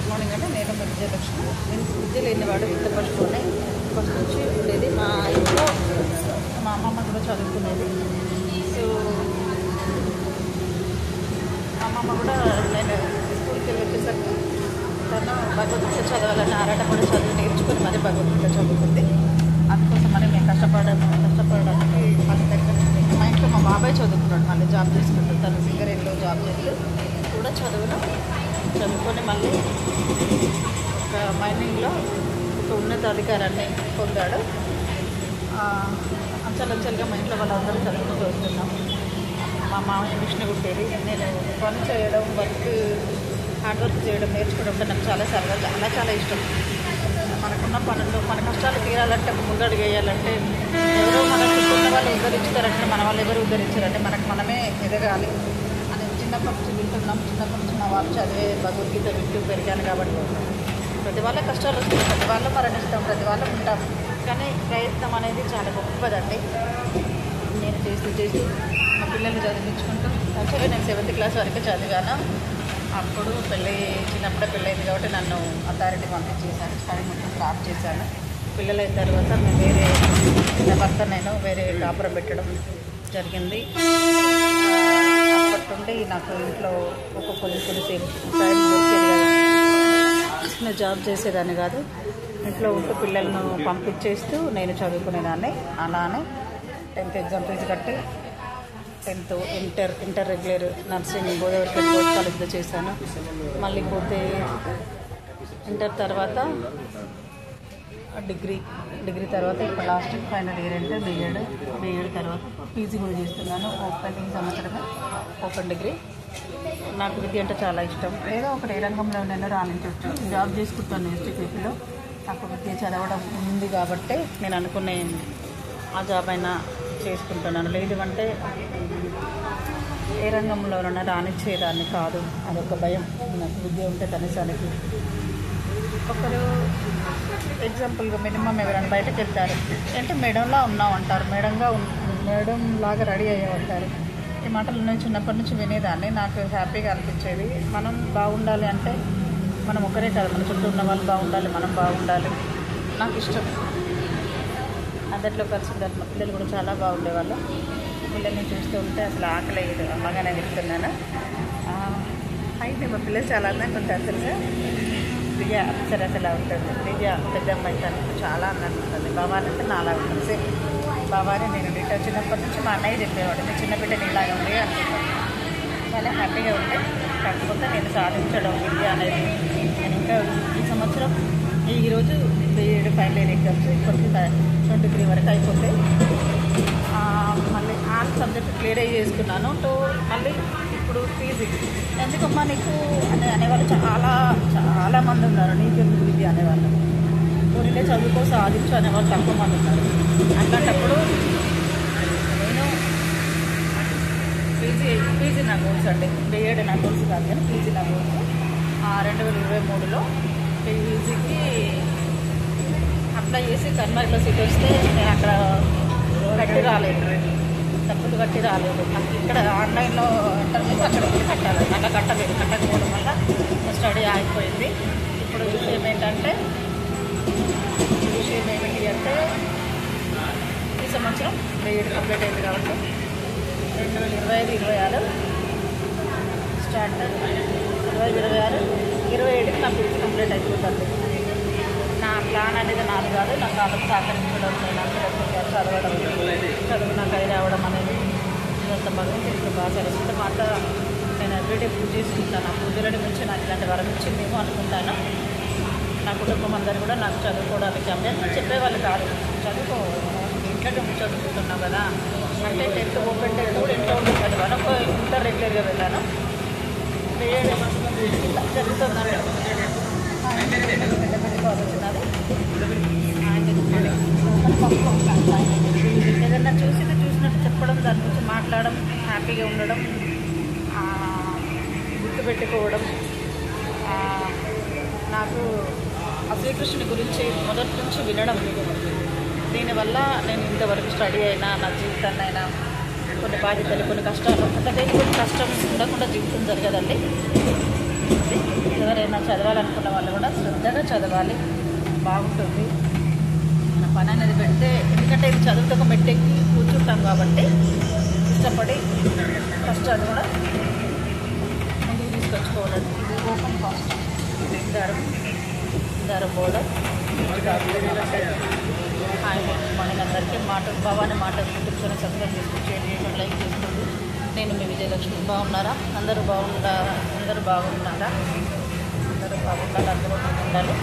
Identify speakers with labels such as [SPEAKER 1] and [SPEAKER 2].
[SPEAKER 1] Morning అంటే నేను విజయలక్ష్మి. నేను విద్య లేనివాడు విద్య పట్టుకొని ఫస్ట్ నుంచి ఉండేది. మా ఇంట్లో మా అమ్మమ్మ కూడా చదువుకునేది. సో అమ్మమ్మ కూడా నేను స్కూల్కి వెళ్ళి వచ్చేసరికి తను భగవద్గీత చదవాలని ఆరాటం కూడా చదువు నేర్చుకొని మరీ భగవద్గీత చదువుకుంది. అందుకోసం మరి మేము కష్టపడడానికి మళ్ళీ దగ్గర మా ఇంట్లో మా బాబాయ్ చదువుకున్నాడు, మళ్ళీ జాబ్ చేసుకుంటాడు. తను సింగరేణిలో జాబ్ చేస్తూ కూడా చదువుకొని మళ్ళీ ఒక మైనింగ్లో ఒక ఉన్నతాధికారాన్ని పొందాడు. అంచెలంచెలుగా మా ఇంట్లో వాళ్ళందరూ చదువుకుంటూ వస్తున్నాం. మా మామయ్య మిషన్ కుట్టేది. నేను పని చేయడం, హార్డ్ వర్క్ చేయడం నేర్చుకోవడం అంటే నాకు చాలా సరదా, చాలా ఇష్టం. మనకున్న పనులు మన కష్టాలు తీరాలంటే, ముందడుగు వేయాలంటే ఎవరో మన చుట్టూ ఉన్న వాళ్ళు ఉద్ధరించుతారంటే మన వాళ్ళు ఎవరు ఉద్ధరించారంటే మనమే ఎదగాలి అని చిన్నప్పటి నుంచి వింటున్నాం. చిన్నప్పటి నుంచి మా వాళ్ళు చదివే భగవద్గీత వింటూ పెరిగాను కాబట్టి ప్రతి వాళ్ళ కష్టాలు వస్తాయి, ప్రతి వాళ్ళు మరణిస్తాం, ప్రతి వాళ్ళు ఉంటాం. కానీ ప్రయత్నం అనేది చాలా గొప్పదండి. నేను చేస్తూ మా పిల్లల్ని చదివించుకుంటూ యాక్చువల్గా నేను 7th క్లాస్ వరకే చదివాను. అప్పుడు చిన్నప్పుడే పెళ్ళయింది కాబట్టి నన్ను అథారిటీ పంపించేశాను. స్టడీ మొత్తం స్టాప్ చేశాను. పిల్లలైన తర్వాత నేను వేరే కాపురం పెట్టడం జరిగింది. అప్పటి నుండి నాకు ఇంట్లో కొద్దిసేపు టైం దొరికేది కదా, నేను జాబ్ చేసేదాన్ని కాదు. ఇంట్లో ఉంటూ పిల్లలను పంపించేస్తూ నేను చదువుకునేదాన్ని. అలానే 10th ఎగ్జామ్ ఫీజు కట్టి 10th inter regular nursing Godavari gold కాలేజ్లో చేశాను. మళ్ళీ పోతే ఇంటర్ తర్వాత డిగ్రీ తర్వాత ఇప్పుడు లాస్ట్ ఫైనల్ ఇయర్ అంటే బీఎడ్ తర్వాత పీజీ కూడా చేస్తున్నాను. ఈ సంవత్సరమే ఓపెన్ డిగ్రీ. నాకు విద్య అంటే చాలా ఇష్టం. ఏదో ఒకటి ఏ రంగంలోనైనా రాణించవచ్చు. జాబ్ చేసుకుంటాను ఇన్స్టిట్యూట్లో. నాకు విద్య చదవడం ఉంది కాబట్టి నేను అనుకునే ఆ జాబ్ అయినా చేసుకుంటున్నాను. లేదు అంటే ఏ రంగంలోనైనా రాణించేదాన్ని కాదు. అదొక భయం నాకు. విద్య ఉంటే కనీసానికి ఒకరు ఎగ్జాంపుల్గా మినిమం ఎవరైనా బయటకు వెళ్తారు అంటే మేడంలా ఉన్నావు అంటారు, మేడం లాగా రెడీ అయ్యామంటారు. ఈ మాటలు నేను చిన్నప్పటి నుంచి వినేదాన్ని. నాకు హ్యాపీగా అనిపించేది. మనం బాగుండాలి అంటే మనం ఒకరే కాదు, మన చుట్టూ ఉన్న వాళ్ళు బాగుండాలి, మనం బాగుండాలి. నాకు ఇష్టం. అందరిలో కలిసి ఉండాలి. మా పిల్లలు కూడా చాలా బాగుండేవాళ్ళు. పిల్లల్ని చూస్తూ ఉంటే అసలు ఆకలి అయ్యేది. అమ్మగానే చెప్తున్నాను. అయితే మా పిల్లలు చాలా అందంగా ఉంటారు. తెలుసా, దివ్య అసలు ఉంటుంది. దివ్య పెద్ద అమ్మాయి తనకు చాలా అందంగా ఉంటుంది. బాబాని అంటే నాలా ఉంటుంది. సేమ్ బాబాని నేను చిన్నప్పటి నుంచి మా అన్నయ్య చెప్పేవాడు, నేను చిన్న బిడ్డ నీలాగా ఉంది అనుకుంటాను. చాలా హ్యాపీగా ఉంటే. కాకపోతే నేను సాధించడం విద్య అనేది నేను ఇంకా ఈ సంవత్సరం ఈరోజు బీఎడ్ ఫైనల్ ఇయర్ ఎగ్జామ్స్ ఇప్పటికి 23 వరకు అయిపోతాయి. మళ్ళీ ఆల్ సబ్జెక్ట్ క్లియర్ అయ్యి చేసుకున్నాను. మళ్ళీ ఇప్పుడు పీజీ ఎందుకమ్మా నీకు అనేవాళ్ళు చాలా మంది ఉన్నారు. నీకెందుకు విద్య అనేవాళ్ళు, కొన్నిలే చదువుకో సాధించు అనేవాళ్ళు తక్కువ మంది ఉన్నారు. అట్లాంటప్పుడు నేను పీజీ నా గోల్స్ అండి. బీఎడ్ నా గోల్స్ కాదు కానీ పీజీ నా గోల్స్. 2023లో పీజీకి అప్లై చేసి కర్ణాటకలో సీట్ వస్తే నేను అక్కడ డబ్బులు కట్టి రాలేదు. నాకు ఇక్కడ ఆన్లైన్లో ఇంటర్వ్యూస్ అక్కడ కట్టాలి. అలా కట్టకపోవడం వల్ల స్టడీ ఆగిపోయింది. ఇప్పుడు విషయం ఏమిటి అంటే ఈ సంవత్సరం బీఎడ్ కంప్లీట్ అయింది కాబట్టి 2025-26 స్టార్ట్ 2026-27కి నా పీజీ కంప్లీట్ అయిపోతుంది. నా ప్లాన్ అనేది నాది కాదు. నా కాళ్ళకు సహకరించడం, నేను అందరూ చదువు నాకు అయి రావడం అనేది ఇదంతా భగవంతుడికి బాగా తెలుస్తుంది. మా అత్త నేను ఎవ్రీడే పూజ చేసుకుంటాను. ఆ పూజలని మించి నాకు ఇలాంటి వరం ఇచ్చిందేమో అనుకుంటాను. నా కుటుంబం అందరూ కూడా నాకు చదువుకోవడానికి అభ్యర్థి చెప్పేవాళ్ళు కాదు. చదువుకో, ఇంట్లో చదువుకుంటున్నావు కదా అంటే 10th ఓపెన్ కూడా ఇంట్లో ఉంటుంది. మనకు ఇంటర్ రెగ్యులర్గా వెళ్ళాను. జరుగుతుందండి ఆలోచనది. ఏదన్నా చూసినట్టు చెప్పడం, దాని గురించి మాట్లాడడం, హ్యాపీగా ఉండడం, గుర్తుపెట్టుకోవడం. నాకు ఆ శ్రీకృష్ణుని గురించి మొదటి నుంచి వినడం, దీనివల్ల నేను ఇంతవరకు స్టడీ అయినా నా జీవితాన్ని అయినా కొన్ని బాధ్యతలు, కొన్ని కష్టాలు అంటే కొన్ని కష్టం ఉండకుండా జీవితం జరగదండి. ఎవరైనా ఎవరైనా చదవాలనుకున్న వాళ్ళు కూడా శ్రద్ధగా చదవాలి, బాగుంటుంది. మన పని అనేది పెడితే, ఎందుకంటే ఇది చదువుతో ఒక మెట్టెక్కి కూర్చుంటాం కాబట్టి ఇష్టపడి ఫస్ట్ అది కూడా ముందుకు తీసుకొచ్చుకోవాలండి. ఇది ఓపెన్ కాస్ట్ దారం బోర్డర్. హాయ్ మార్నింగ్ అందరికీ. భవాని మాటలు యూట్యూబ్ ఛానల్ సబ్స్క్రైబ్ చేసుకుని షేర్ చేయడం, లైక్ చేసుకోండి. నేను మీ విజయలక్ష్మి. బాగున్నారా? అందరూ బాగున్నారా? అందరూ బాగుండాలి, అందరూ ఉండాలి.